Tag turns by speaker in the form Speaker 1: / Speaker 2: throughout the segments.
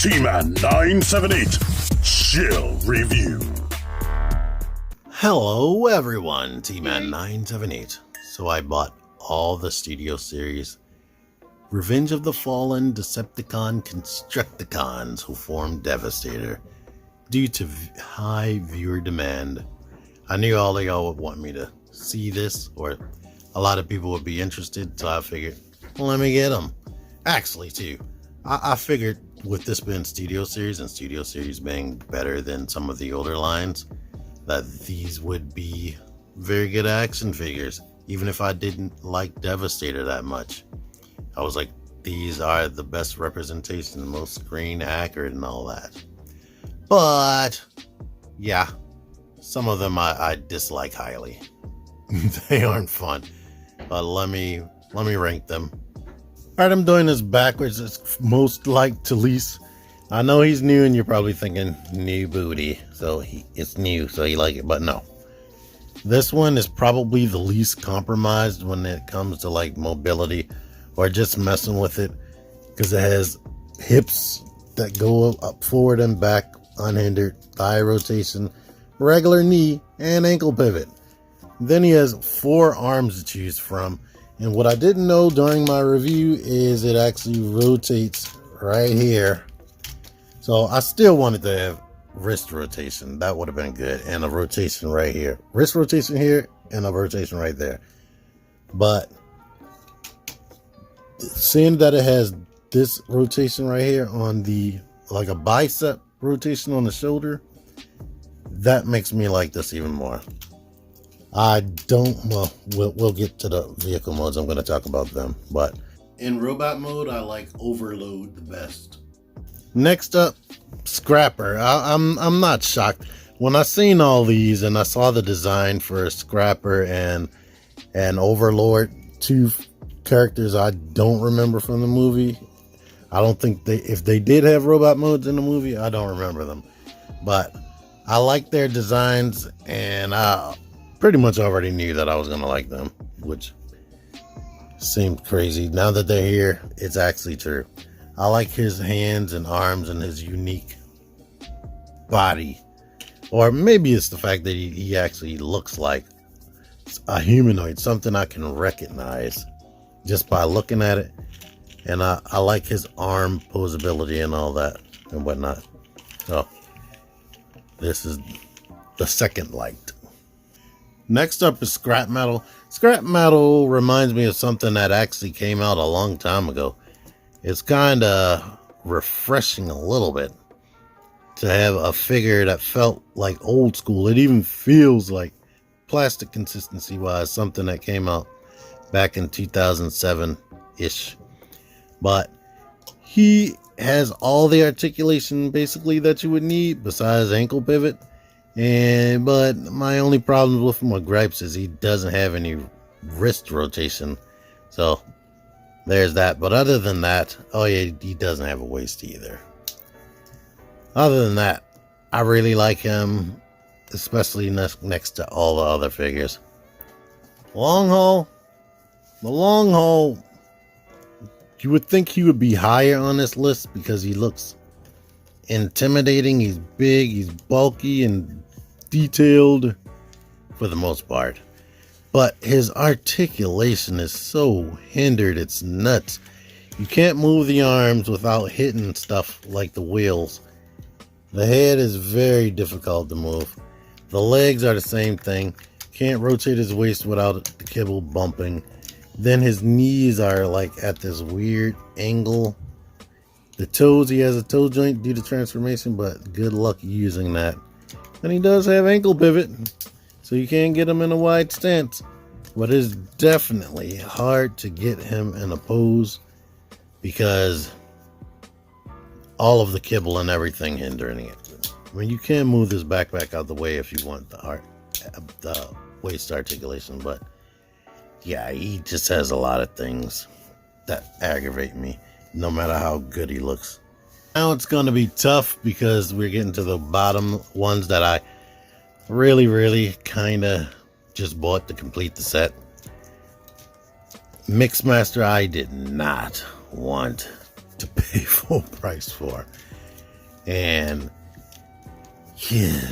Speaker 1: T-Man 978 Chill Review.
Speaker 2: Hello everyone, T-Man 978. So I bought all the studio series Revenge of the Fallen Decepticon Constructicons who formed Devastator due to high viewer demand. I knew all of y'all would want me to see this, or a lot of people would be interested, so I figured, well, let me get them. Actually, too, I figured with this being studio series and studio series being better than some of the older lines, that these would be very good action figures, even if I didn't like Devastator that much. I was like, these are the best representation, most screen accurate and all that. But yeah, some of them I dislike highly. They aren't fun. But let me rank them. Alright, I'm doing this backwards. It's most like to least. I know he's new and you're probably thinking new booty. So it's new, so you like it, but no. This one is probably the least compromised when it comes to like mobility or just messing with it, because it has hips that go up forward and back unhindered, thigh rotation, regular knee, and ankle pivot. Then he has 4 arms to choose from, and what I didn't know during my review is it actually rotates right here. So I still wanted to have wrist rotation. That would have been good, and a rotation right here, wrist rotation here, and a rotation right there. But seeing that it has this rotation right here on the, like a bicep rotation on the shoulder, that makes me like this even more. I don't, well, we'll get to the vehicle modes. I'm going to talk about them, but in robot mode, I like Overload the best. Next up, Scrapper. I'm not shocked when I seen all these and I saw the design for Scrapper and Overlord, 2 characters I don't remember from the movie. I don't think if they did have robot modes in the movie, I don't remember them. But I like their designs, and I pretty much already knew that I was going to like them, which seemed crazy. Now that they're here, it's actually true. I like his hands and arms and his unique body. Or maybe it's the fact that he actually looks like a humanoid, something I can recognize just by looking at it. And I like his arm posability and all that and whatnot. So this is the second liked. Next up is Scrap Metal. Scrap Metal reminds me of something that actually came out a long time ago. It's kind of refreshing a little bit to have a figure that felt like old school. It even feels like plastic consistency wise, something that came out back in 2007-ish. But he has all the articulation basically that you would need besides ankle pivot. But my only problem with him, or gripes, is he doesn't have any wrist rotation. So there's that. But other than that, oh yeah, he doesn't have a waist either. Other than that, I really like him, especially next to all the other figures. Long haul. The long haul, you would think he would be higher on this list because he looks intimidating. He's big, he's bulky, and detailed for the most part. But his articulation is so hindered, it's nuts. You can't move the arms without hitting stuff like the wheels. The head is very difficult to move. The legs are the same thing. Can't rotate his waist without the kibble bumping. Then his knees are like at this weird angle. The toes, he has a toe joint due to transformation, but good luck using that. And he does have ankle pivot, so you can't get him in a wide stance. But it's definitely hard to get him in a pose because all of the kibble and everything hindering it. I mean, you can move this backpack out the way if you want the waist articulation, but yeah, he just has a lot of things that aggravate me, no matter how good he looks. Now it's going to be tough because we're getting to the bottom ones that I really kind of just bought to complete the set. Mixmaster, I did not want to pay full price for. And yeah,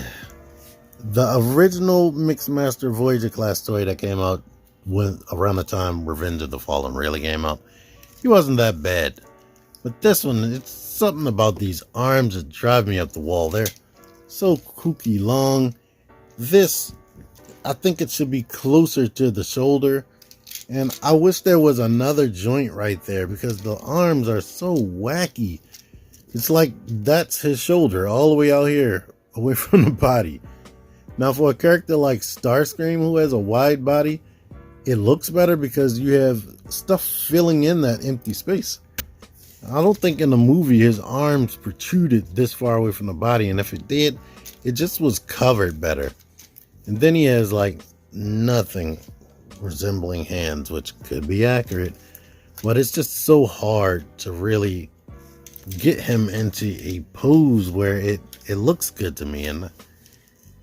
Speaker 2: the original Mixmaster Voyager class toy that came out around the time Revenge of the Fallen really came out, he wasn't that bad. But this one, it's something about these arms that drive me up the wall. They're so kooky long. This, I think it should be closer to the shoulder. And I wish there was another joint right there because the arms are so wacky. It's like that's his shoulder all the way out here, away from the body. Now for a character like Starscream who has a wide body, it looks better because you have stuff filling in that empty space. I don't think in the movie his arms protruded this far away from the body, and if it did, it just was covered better. And then he has like nothing resembling hands, which could be accurate, but it's just so hard to really get him into a pose where it looks good to me. And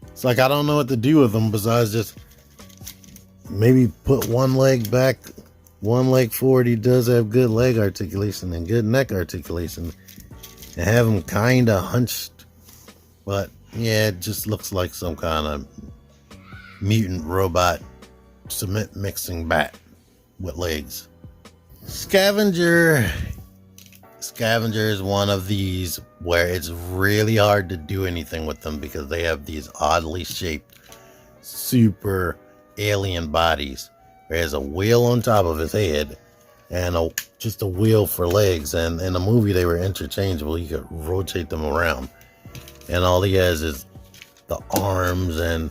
Speaker 2: it's like I don't know what to do with him besides just maybe put one leg back, one leg forward. He does have good leg articulation and good neck articulation, and have him kind of hunched. But yeah, it just looks like some kind of mutant robot cement mixing bat with legs. Scavenger is one of these where it's really hard to do anything with them because they have these oddly shaped super alien bodies. There's a wheel on top of his head and just a wheel for legs, and in the movie they were interchangeable. You could rotate them around, and all he has is the arms and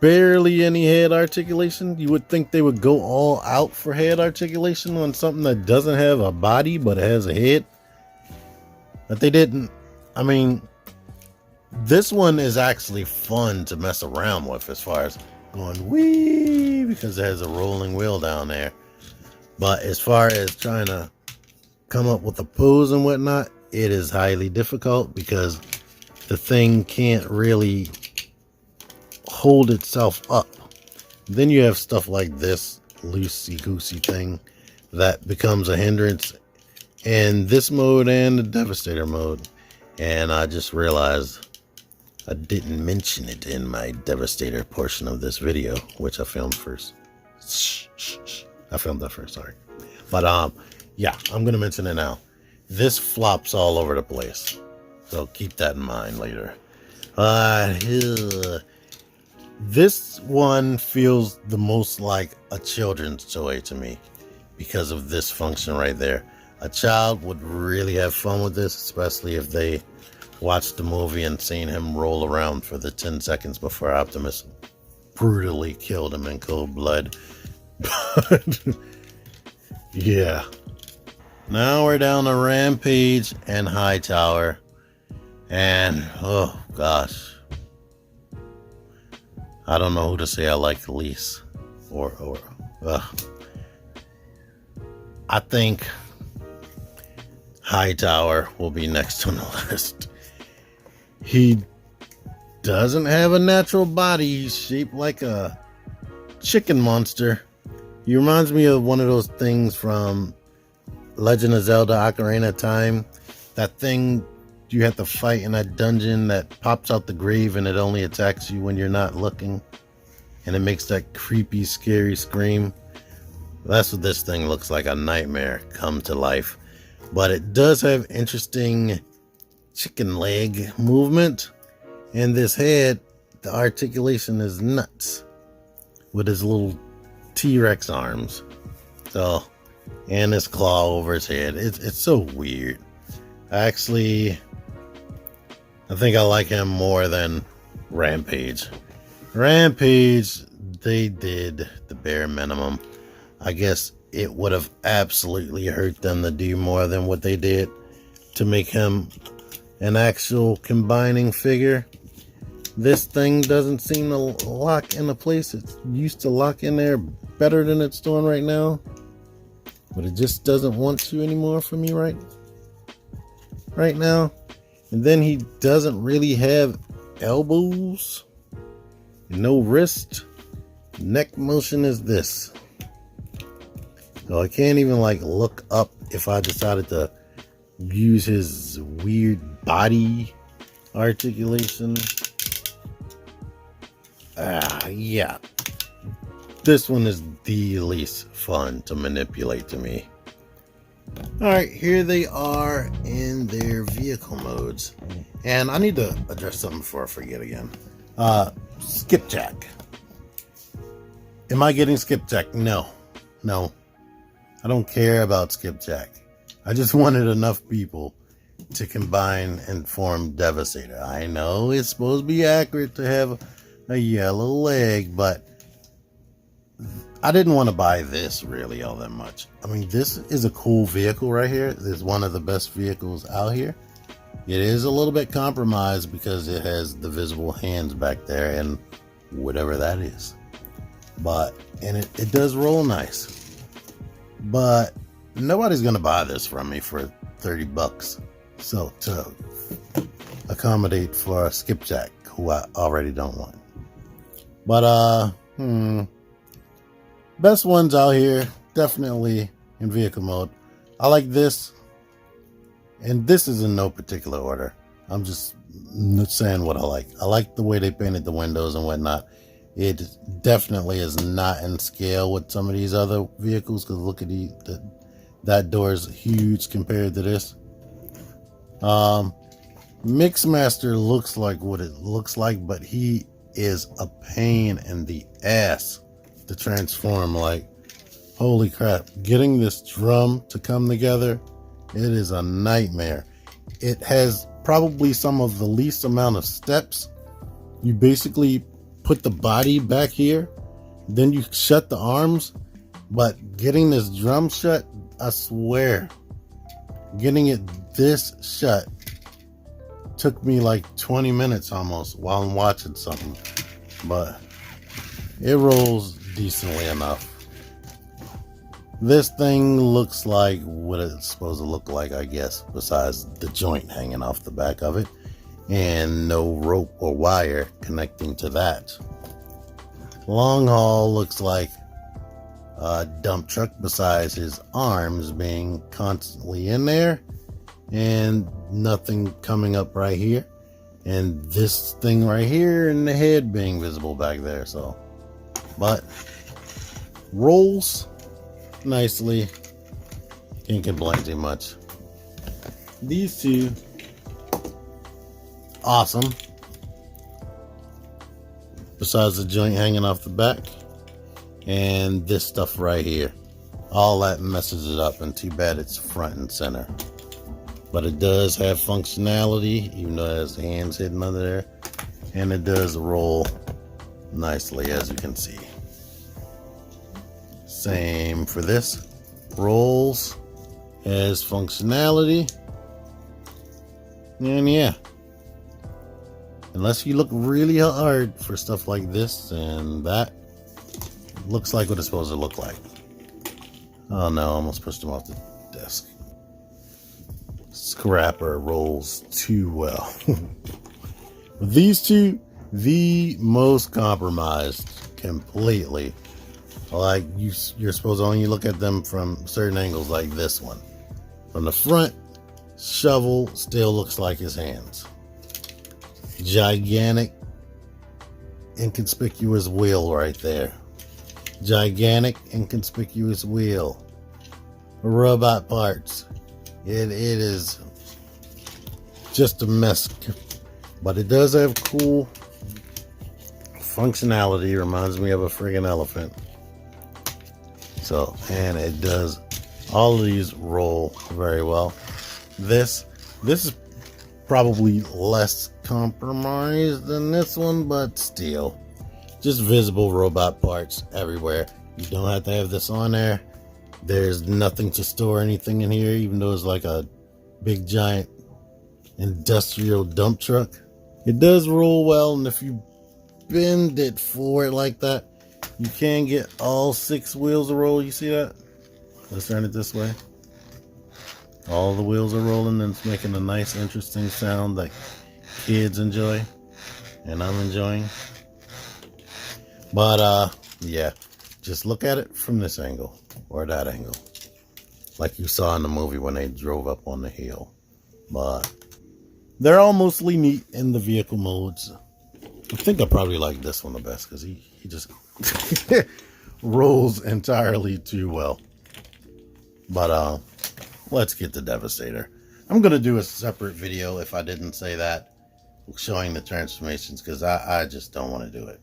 Speaker 2: barely any head articulation. You would think they would go all out for head articulation on something that doesn't have a body but has a head, but they didn't. I mean, this one is actually fun to mess around with as far as going wee, because it has a rolling wheel down there. But as far as trying to come up with a pose and whatnot, it is highly difficult because the thing can't really hold itself up. Then you have stuff like this loosey-goosey thing that becomes a hindrance in this mode and the Devastator mode. And I just realized I didn't mention it in my Devastator portion of this video, which I filmed first. I filmed that first, sorry. But yeah, I'm gonna mention it now. This flops all over the place, so keep that in mind later. This one feels the most like a children's toy to me because of this function right there. A child would really have fun with this, especially if they watched the movie and seen him roll around for the 10 seconds before Optimus brutally killed him in cold blood. But yeah. Now we're down to Rampage and Hightower. And oh gosh, I don't know who to say I like least. I think Hightower will be next on the list. He doesn't have a natural body. He's shaped like a chicken monster. He reminds me of one of those things from Legend of Zelda Ocarina of Time. That thing you have to fight in that dungeon that pops out the grave and it only attacks you when you're not looking. And it makes that creepy, scary scream. That's what this thing looks like, a nightmare come to life. But it does have interesting chicken leg movement. And this head, the articulation is nuts with his little T-Rex arms. So, and his claw over his head. It's so weird. Actually, I think I like him more than Rampage. Rampage, they did the bare minimum. I guess it would have absolutely hurt them to do more than what they did to make him an actual combining figure. This thing doesn't seem to lock into place. It used to lock in there better than it's doing right now, but it just doesn't want to anymore for me right now. And then he doesn't really have elbows, no wrist. Neck motion is this. So I can't even like look up if I decided to use his weird body articulation. Yeah. This one is the least fun to manipulate to me. Alright, here they are in their vehicle modes. And I need to address something before I forget again. Skipjack. Am I getting skipjack? No. No. I don't care about skipjack. I just wanted enough people to combine and form Devastator. I know it's supposed to be accurate to have a yellow leg, but I didn't want to buy this really all that much. I mean, this is a cool vehicle right here. It's one of the best vehicles out here. It is a little bit compromised because it has the visible hands back there and whatever that is. And it does roll nice. But nobody's going to buy this from me for 30 bucks. So to accommodate for a skipjack who I already don't want. But, best ones out here, definitely in vehicle mode. I like this. And this is in no particular order. I'm just saying what I like. I like the way they painted the windows and whatnot. It definitely is not in scale with some of these other vehicles. Because look at that door is huge compared to this. Mixmaster looks like what it looks like, but he is a pain in the ass to transform. Like, holy crap, getting this drum to come together, it is a nightmare. It has probably some of the least amount of steps. You basically put the body back here, then you shut the arms, but getting this drum shut, I swear, getting it this shut took me like 20 minutes almost while I'm watching something, but it rolls decently enough. This thing looks like what it's supposed to look like, I guess, besides the joint hanging off the back of it and no rope or wire connecting to that. Long haul looks like a dump truck besides his arms being constantly in there and nothing coming up right here, and this thing right here and the head being visible back there. So, but rolls nicely, can't complain too much. These two, awesome, besides the joint hanging off the back and this stuff right here, all that messes it up, and too bad it's front and center. But it does have functionality, even though it has hands hidden under there. And it does roll nicely, as you can see. Same for this. Rolls, has functionality. And yeah. Unless you look really hard for stuff like this and that, looks like what it's supposed to look like. Oh no, I almost pushed him off the desk. Scrapper rolls too well. These two, the most compromised completely. Like you're supposed to only look at them from certain angles, like this one. From the front, shovel still looks like his hands. Gigantic, inconspicuous wheel right there. Gigantic, inconspicuous wheel. Robot parts. It is just a mess, but it does have cool functionality. Reminds me of a friggin' elephant. So, and it does, all of these roll very well. This is probably less compromised than this one, but still, just visible robot parts everywhere. You don't have to have this on there. There's nothing to store anything in here, even though it's like a big giant industrial dump truck. It does roll well, and if you bend it forward like that, you can get all 6 wheels to roll. You see that? Let's turn it this way. All the wheels are rolling, and it's making a nice, interesting sound that kids enjoy, and I'm enjoying. But yeah, just look at it from this angle or that angle, like you saw in the movie when they drove up on the hill. But They're all mostly neat in the vehicle modes. I think I probably like this one the best because he just rolls entirely too well. But let's get to Devastator. I'm going to do a separate video, if I didn't say that, showing the transformations, because I just don't want to do it.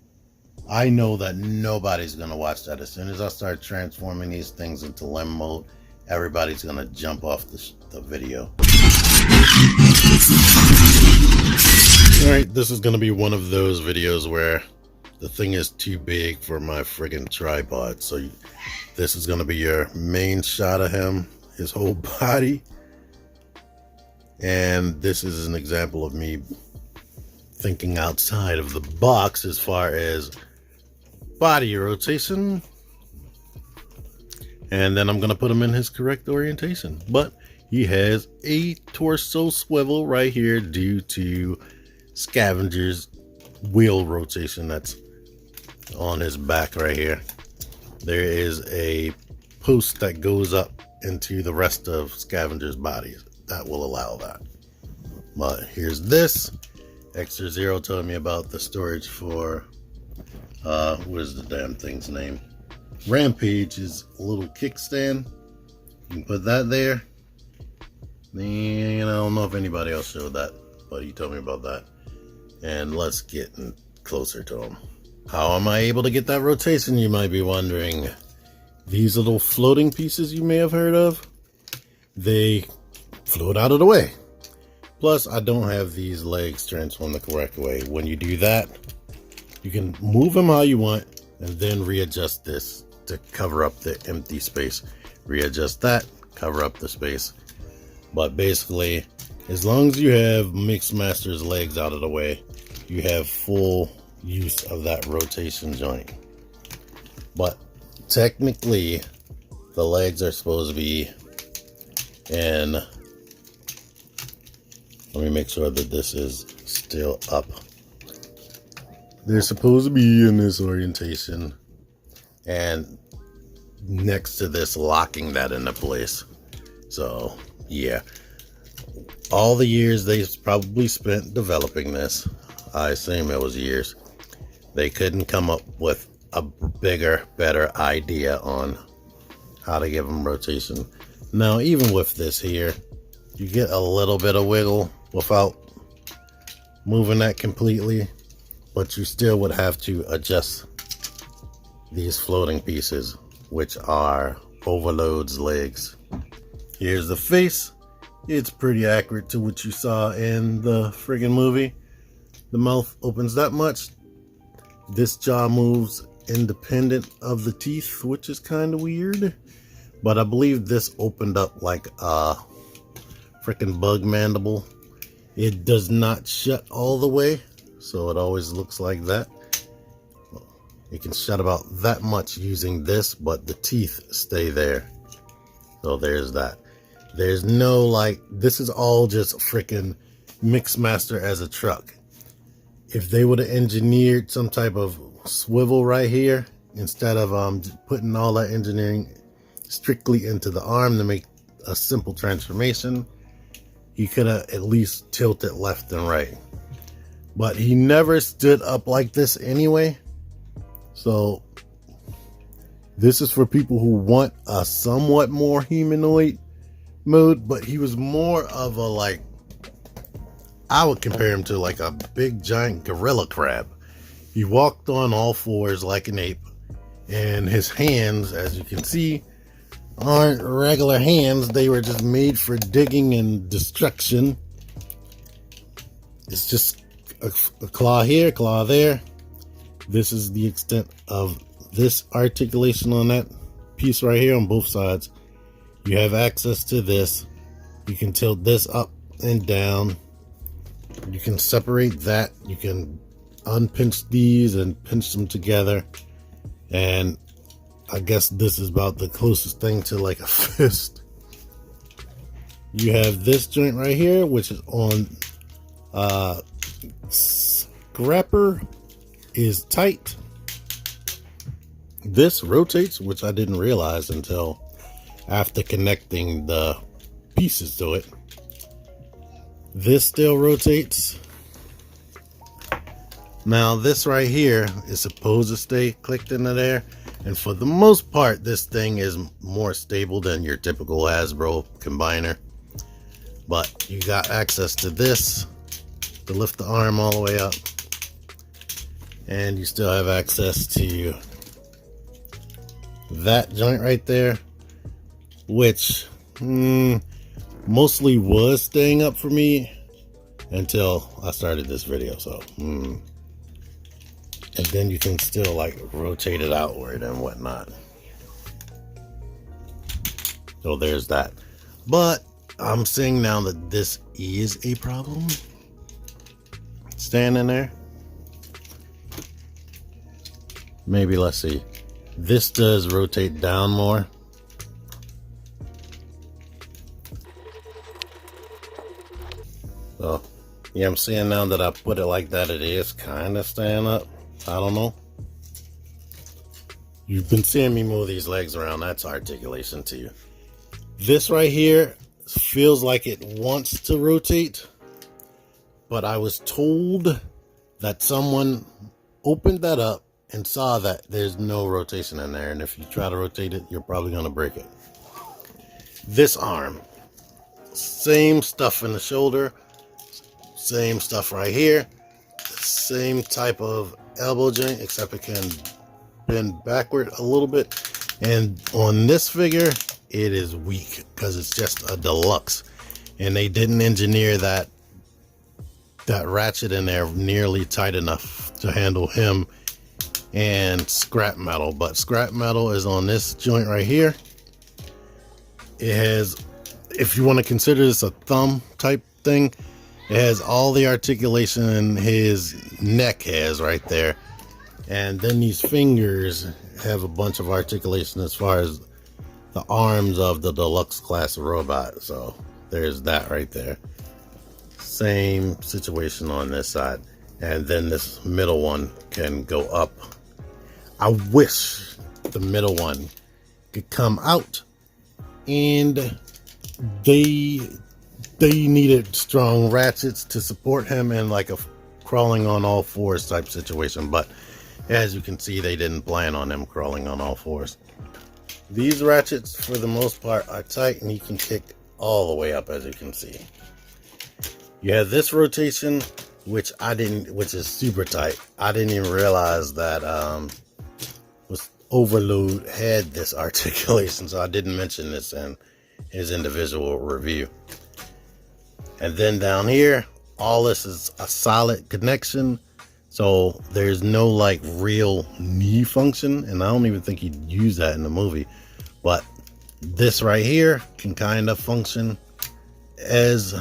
Speaker 2: I know that nobody's going to watch that. As soon as I start transforming these things into limb mode, everybody's going to jump off the video. Alright, this is going to be one of those videos where the thing is too big for my friggin' tripod. So this is going to be your main shot of him, his whole body. And this is an example of me thinking outside of the box as far as body rotation. And then I'm going to put him in his correct orientation. But he has a torso swivel right here due to Scavenger's wheel rotation that's on his back right here. There is a post that goes up into the rest of Scavenger's body that will allow that. But here's this. Extra Zero told me about the storage for what is the damn thing's name? Rampage's little kickstand. You can put that there. And I don't know if anybody else showed that, but he told me about that. And let's get closer to him. How am I able to get that rotation, you might be wondering? These little floating pieces you may have heard of, they float out of the way. Plus, I don't have these legs transformed the correct way. When you do that, you can move them how you want and then readjust this to cover up the empty space. Readjust that, cover up the space. But basically, as long as you have Mixmaster's legs out of the way, you have full use of that rotation joint. But technically, the legs are supposed to be in, let me make sure that this is still up. They're supposed to be in this orientation and next to this, locking that into place. So yeah, all the years they probably spent developing this, I assume it was years, they couldn't come up with a bigger, better idea on how to give them rotation. Now, even with this here, you get a little bit of wiggle without moving that completely, but you still would have to adjust these floating pieces, which are Overload's legs. Here's the face. It's pretty accurate to what you saw in the friggin' movie. The mouth opens that much. This jaw moves independent of the teeth, which is kind of weird. But I believe this opened up like a freaking bug mandible. It does not shut all the way, so it always looks like that. It can shut about that much using this, but the teeth stay there. So there's that. There's no like, this is all just freaking Mixmaster as a truck. If they would have engineered some type of swivel right here, instead of putting all that engineering strictly into the arm to make a simple transformation, he could have at least tilted left and right. But he never stood up like this anyway. So this is for people who want a somewhat more humanoid mode, but he was more of a, like, I would compare him to like a big giant gorilla crab. He walked on all fours like an ape, and his hands, as you can see, aren't regular hands. They were just made for digging and destruction. It's just a claw here, claw there. This is the extent of this articulation on that piece right here on both sides. You have access to this. You can tilt this up and down. You can separate that. You can unpinch these and pinch them together. And I guess this is about the closest thing to like a fist. You have this joint right here, which is on scrapper is tight. This rotates, which I didn't realize until after connecting the pieces to it. This still rotates. Now this right here is supposed to stay clicked into there, and for the most part this thing is more stable than your typical Hasbro combiner. But you got access to this to lift the arm all the way up, and you still have access to that joint right there, which mostly was staying up for me until I started this video. So and then you can still like rotate it outward and whatnot. So there's that. But I'm seeing now that this is a problem staying in there. Maybe, let's see, this does rotate down more. So yeah, I'm seeing now that I put it like that, it is kind of staying up. I don't know. You've been seeing me move these legs around. That's articulation to you. This right here feels like it wants to rotate, but I was told that someone opened that up and saw that there's no rotation in there, and if you try to rotate it, you're probably going to break it. This arm, same stuff in the shoulder, same stuff right here, same type of elbow joint, except it can bend backward a little bit. And on this figure, it is weak because it's just a deluxe, and they didn't engineer that ratchet in there nearly tight enough to handle him and scrap metal. But scrap metal is on this joint right here. It has, if you want to consider this a thumb type thing, it has all the articulation his neck has right there, and then these fingers have a bunch of articulation as far as the arms of the deluxe class robot. So there's that right there. Same situation on this side, and then this middle one can go up. I wish the middle one could come out, and they needed strong ratchets to support him in like a crawling on all fours type situation. But as you can see, they didn't plan on him crawling on all fours. These ratchets for the most part are tight, and you can kick all the way up, as you can see. You have this rotation, which is super tight. I didn't even realize that was Overload had this articulation, so I didn't mention this in his individual review. And then down here, all this is a solid connection, so there's no like real knee function, and I don't even think he'd use that in the movie. But this right here can kind of function as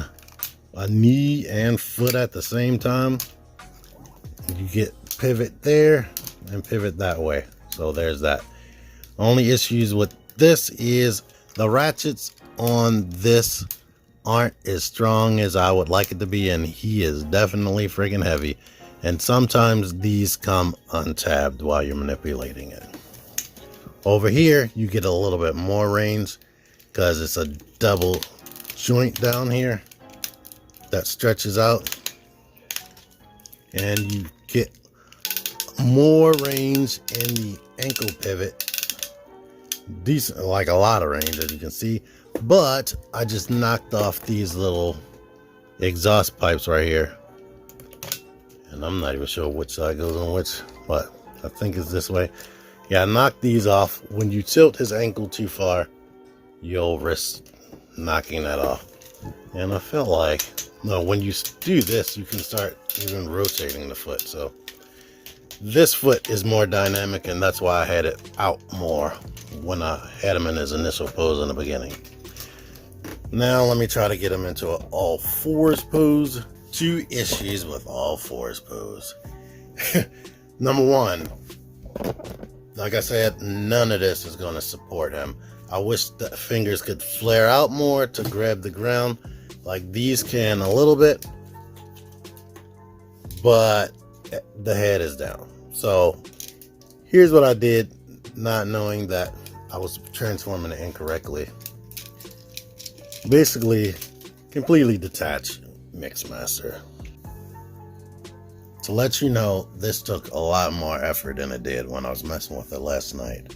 Speaker 2: a knee and foot at the same time. You get pivot there and pivot that way. So there's that. Only issues with this is the ratchets on this aren't as strong as I would like it to be, and he is definitely freaking heavy. And sometimes these come untabbed while you're manipulating it. Over here, you get a little bit more range because it's a double joint down here that stretches out, and you get more range in the ankle pivot. Decent, like a lot of range, as you can see. But I just knocked off these little exhaust pipes right here, and I'm not even sure which side goes on which, but I think it's this way. Yeah, I knocked these off. When you tilt his ankle too far, you'll risk knocking that off. And I felt like, no, when you do this, you can start even rotating the foot. So this foot is more dynamic, and that's why I had it out more when I had him in his initial pose in the beginning. Now let me try to get him into an all fours pose. Two issues with all fours pose. Number one, like I said, none of this is going to support him. I wish the fingers could flare out more to grab the ground like these can a little bit, but the head is down. So here's what I did, not knowing that I was transforming it incorrectly. Basically, completely detach Mixmaster. To let you know, this took a lot more effort than it did when I was messing with it last night.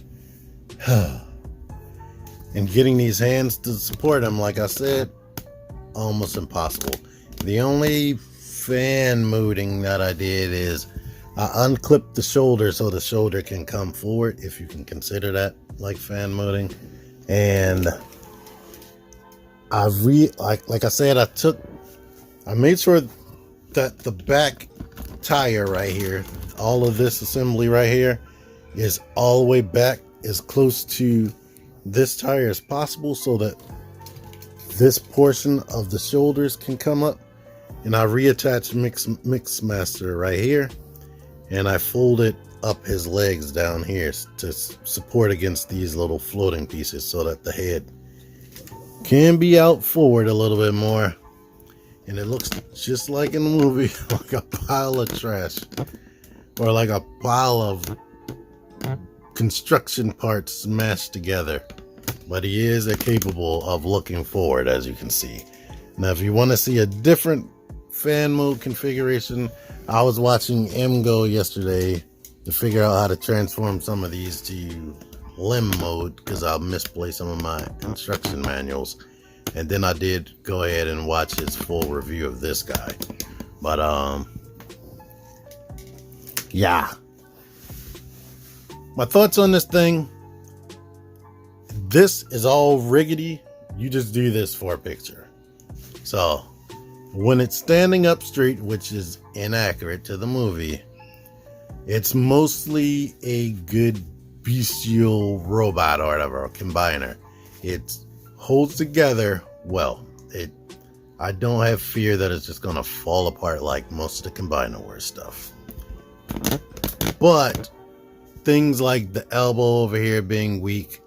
Speaker 2: And getting these hands to support them, like I said, almost impossible. The only fan mooding that I did is I unclipped the shoulder so the shoulder can come forward, if you can consider that like fan mooding. And like I said, I made sure that the back tire right here, all of this assembly right here, is all the way back as close to this tire as possible so that this portion of the shoulders can come up. And I reattached Mixmaster right here, and I folded up his legs down here to support against these little floating pieces so that the head can be out forward a little bit more. And it looks just like in the movie, like a pile of trash, or like a pile of construction parts smashed together. But he is capable of looking forward, as you can see. Now, if you want to see a different fan mode configuration, I was watching MGO yesterday to figure out how to transform some of these to limb mode, because I'll misplay some of my instruction manuals. And then I did go ahead and watch his full review of this guy. But yeah, my thoughts on this thing: this is all riggedy. You just do this for a picture. So when it's standing up straight, which is inaccurate to the movie, it's mostly a good bestial robot or whatever, a combiner. It holds together well. I don't have fear that it's just gonna fall apart like most of the Combiner Wars stuff. But things like the elbow over here being weak,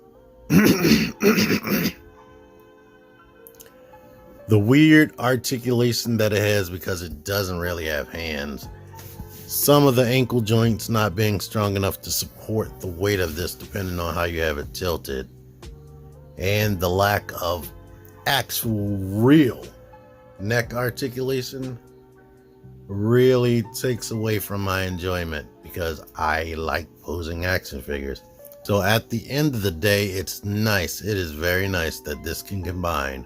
Speaker 2: the weird articulation that it has because it doesn't really have hands, some of the ankle joints not being strong enough to support the weight of this depending on how you have it tilted, and the lack of actual real neck articulation really takes away from my enjoyment, because I like posing action figures. So at the end of the day, it's nice. It is very nice that this can combine,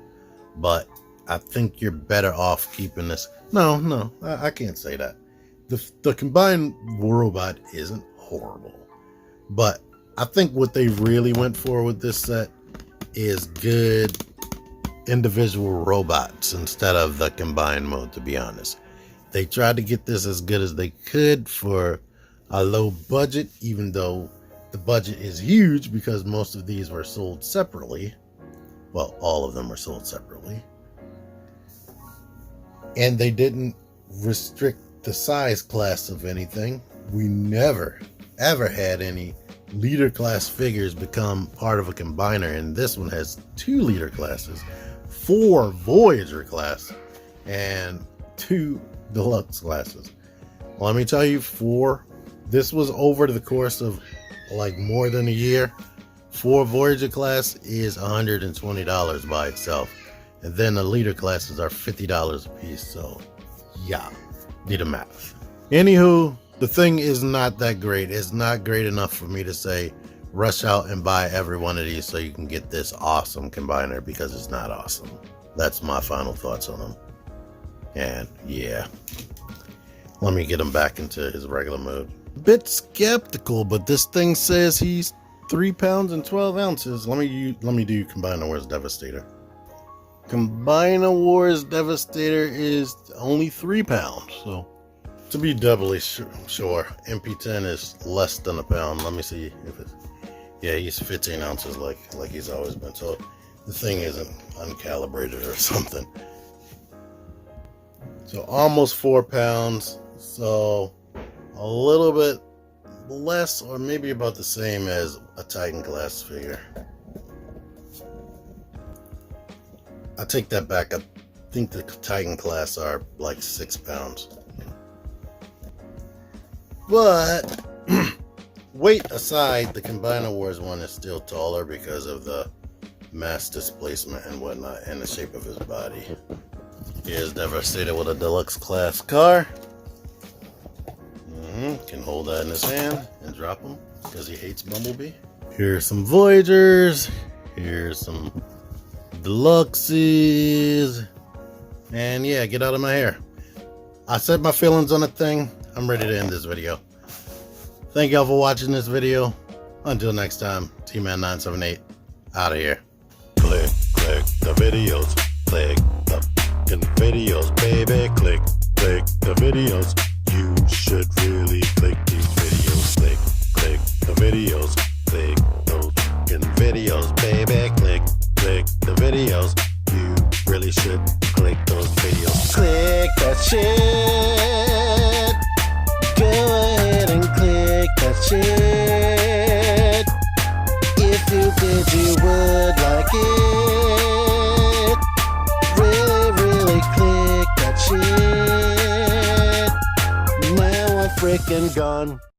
Speaker 2: but I think you're better off keeping this. No, I can't say that. The combined robot isn't horrible, but I think what they really went for with this set is good individual robots instead of the combined mode, to be honest. They tried to get this as good as they could for a low budget, even though the budget is huge because most of these were sold separately. Well, all of them were sold separately. And they didn't restrict the size class of anything. We never, ever had any leader class figures become part of a combiner, and this one has 2 leader classes, 4 Voyager class, and 2 deluxe classes. Let me tell you, this was over the course of like more than a year. 4 Voyager class is $120 by itself, and then the leader classes are $50 a piece. So yeah, do the math. Anywho, the thing is not that great. It's not great enough for me to say rush out and buy every one of these so you can get this awesome combiner, because it's not awesome. That's my final thoughts on them. And yeah, let me get him back into his regular mode. A bit skeptical, but this thing says he's 3 pounds and 12 ounces. Let me do Combiner Wars Devastator. Combiner Wars Devastator is only 3 pounds, so to be doubly sure, MP10 is less than a pound. Let me see if it's, yeah, he's 15 ounces like he's always been. So the thing isn't uncalibrated or something. So almost 4 pounds. So a little bit less, or maybe about the same as a Titan class figure. I take that back. I think the Titan class are like 6 pounds. But weight aside, the Combiner Wars one is still taller because of the mass displacement and whatnot, and the shape of his body. Here's Devastator with a deluxe class car. Can hold that in his hand and drop him because he hates Bumblebee. Here's some Voyagers. Here's some Deluxes. And yeah, get out of my hair. I said my feelings on the thing. I'm ready to end this video. Thank y'all for watching this video. Until next time, T-Man978 out of here.
Speaker 1: Click the videos. Click the fucking videos, baby. Click the videos. You should really click these videos. Click the videos. Click those fucking videos, baby. Click the videos. You really should click those videos.
Speaker 2: Click that shit. Go ahead and click that shit. If you did, you would like it. Really click that shit. Now I'm freaking gone.